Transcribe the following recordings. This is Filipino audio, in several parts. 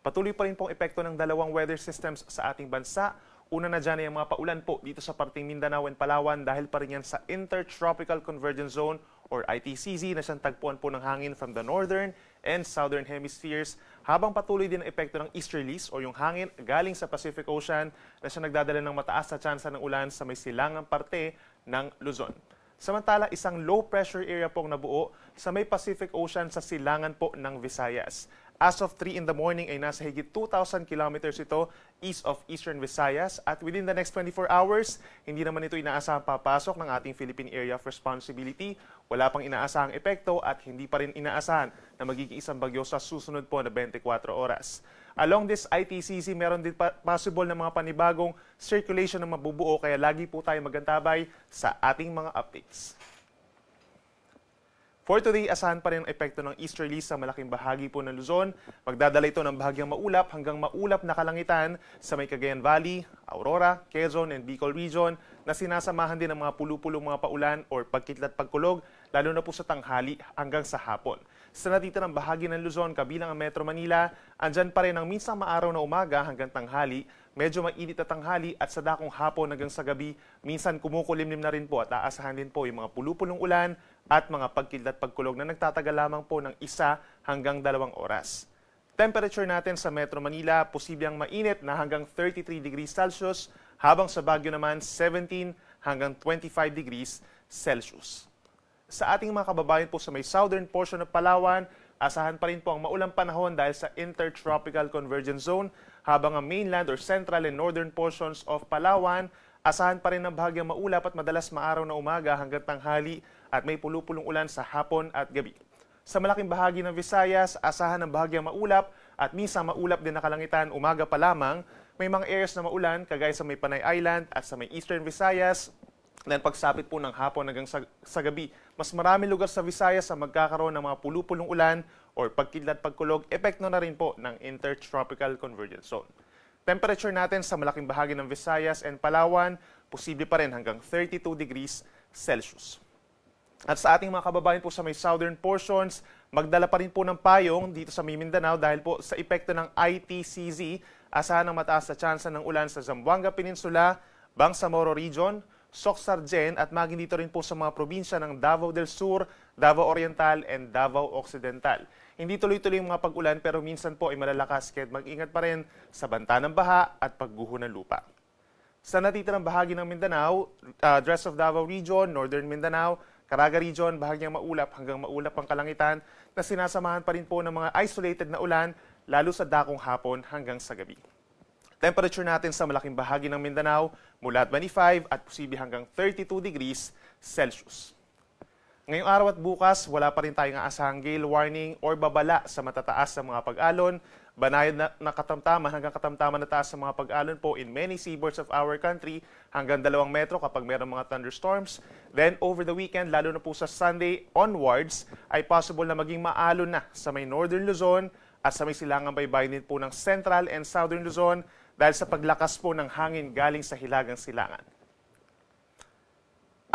Patuloy pa rin pong epekto ng dalawang weather systems sa ating bansa. Una na dyan ay ang mga paulan po dito sa parting Mindanao and Palawan dahil pa rin yan sa Intertropical Convergence Zone or ITCZ na siyang tagpuan po ng hangin from the northern and southern hemispheres, habang patuloy din ang epekto ng easterlies o yung hangin galing sa Pacific Ocean na siya nagdadala ng mataas na tsansa ng ulan sa may silangang parte ng Luzon. Samantala, isang low pressure area pong nabuo sa may Pacific Ocean sa silangan po ng Visayas. As of 3 in the morning ay nasa higit 2,000 kilometers ito east of eastern Visayas, at within the next 24 hours, hindi naman ito inaasahang papasok ng ating Philippine Area of Responsibility. Wala pang inaasahang epekto at hindi pa rin inaasahan na magiging isang bagyo sa susunod po na 24 oras. Along this ITCZ, meron din possible na mga panibagong circulation na mabubuo, kaya lagi po tayo magantabay sa ating mga updates. For today, asahan pa rin ang epekto ng easterlies sa malaking bahagi po ng Luzon. Magdadala ito ng bahagyang maulap hanggang maulap na kalangitan sa may Cagayan Valley, Aurora, Quezon, and Bicol region na sinasamahan din ng mga pulu-pulong mga paulan or pagkitlat pagkulog, lalo na po sa tanghali hanggang sa hapon. Sa natitirang bahagi ng Luzon, kabilang ang Metro Manila, andyan pa rin ang minsang maaraw na umaga hanggang tanghali, medyo mainit na tanghali at sa dakong hapon hanggang sa gabi, minsan kumukulimlim na rin po at aasahan din po yung mga pulu-pulong ulan at mga pagkidlat pagkulog na nagtatagal lamang po ng 1 hanggang 2 oras. Temperature natin sa Metro Manila, posibleng mainit na hanggang 33 degrees Celsius, habang sa Baguio naman 17 hanggang 25 degrees Celsius. Sa ating mga kababayan po sa may southern portion ng Palawan, asahan pa rin po ang maulang panahon dahil sa Intertropical Convergence Zone, habang ang mainland or central and northern portions of Palawan, asahan pa rin ng bahagyang maulap at madalas maaraw na umaga hanggang tanghali at may pulu-pulong ulan sa hapon at gabi. Sa malaking bahagi ng Visayas, asahan ng bahagyang maulap at minsan maulap din na kalangitan umaga pa lamang. May mga areas na maulan kagaya sa may Panay Island at sa may Eastern Visayas. Then pagsapit po ng hapon hanggang sa gabi, mas marami lugar sa Visayas ang magkakaroon ng mga pulu-pulong ulan or pagkidlat pagkulog, epekto na rin po ng Intertropical Convergence Zone. Temperature natin sa malaking bahagi ng Visayas and Palawan, posible pa rin hanggang 32 degrees Celsius. At sa ating mga kababayan po sa may southern portions, magdala pa rin po ng payong dito sa Mindanao dahil po sa epekto ng ITCZ, asahan ng mataas na tsansa ng ulan sa Zamboanga Peninsula, Bangsamoro Region, Soc-Sargen at maging dito rin po sa mga probinsya ng Davao del Sur, Davao Oriental, and Davao Occidental. Hindi tuloy-tuloy yung mga pag-ulan pero minsan po ay malalakas, kaya mag-ingat pa rin sa banta ng baha at pagguho ng lupa. Sa natitirang bahagi ng Mindanao, rest of Davao Region, Northern Mindanao, Caraga Region, bahagyang maulap hanggang maulap ang kalangitan na sinasamahan pa rin po ng mga isolated na ulan lalo sa dakong hapon hanggang sa gabi. Temperature natin sa malaking bahagi ng Mindanao mula 25 at posible hanggang 32 degrees Celsius. Ngayong araw at bukas, wala pa rin tayong aasahang gale warning or babala sa matataas na mga pag-alon. Banayad na katamtaman hanggang katamtaman na taas sa mga pag-alon po in many seaboards of our country hanggang 2 metro kapag mayroong mga thunderstorms. Then over the weekend, lalo na po sa Sunday onwards, ay possible na maging maalon na sa may northern Luzon at sa may silangang baybayin din po ng central and southern Luzon dahil sa paglakas po ng hangin galing sa hilagang silangan.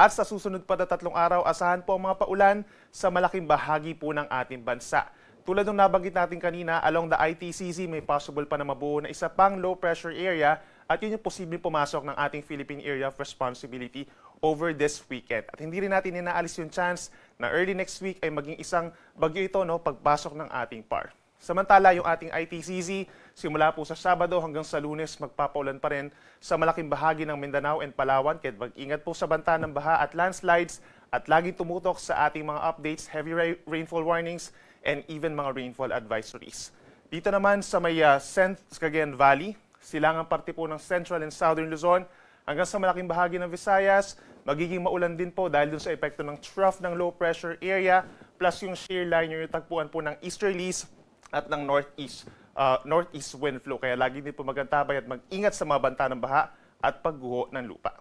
At sa susunod pa na 3 araw, asahan po ang mga paulan sa malaking bahagi po ng ating bansa. Tulad ng nabanggit natin kanina, along the ITCZ may possible pa na mabuo na isa pang low pressure area at yun yung posibleng pumasok ng ating Philippine Area of Responsibility over this weekend. At hindi rin natin inaalis yung chance na early next week ay maging isang bagyo ito pagpasok ng ating PAR. Samantala, yung ating ITCZ, simula po sa Sabado hanggang sa Lunes, magpapaulan pa rin sa malaking bahagi ng Mindanao and Palawan. Kaya mag-ingat po sa banta ng baha at landslides at laging tumutok sa ating mga updates, heavy rainfall warnings, and even mga rainfall advisories. Dito naman sa may Cagayan Valley, silangang parte po ng Central and Southern Luzon, hanggang sa malaking bahagi ng Visayas, magiging maulan din po dahil dun sa epekto ng trough ng low pressure area, plus yung shear line, yung tagpuan po ng easterlies, at ng northeast wind flow. Kaya lagi din po magantabay at mag-ingat sa mga banta ng baha at pagguho ng lupa.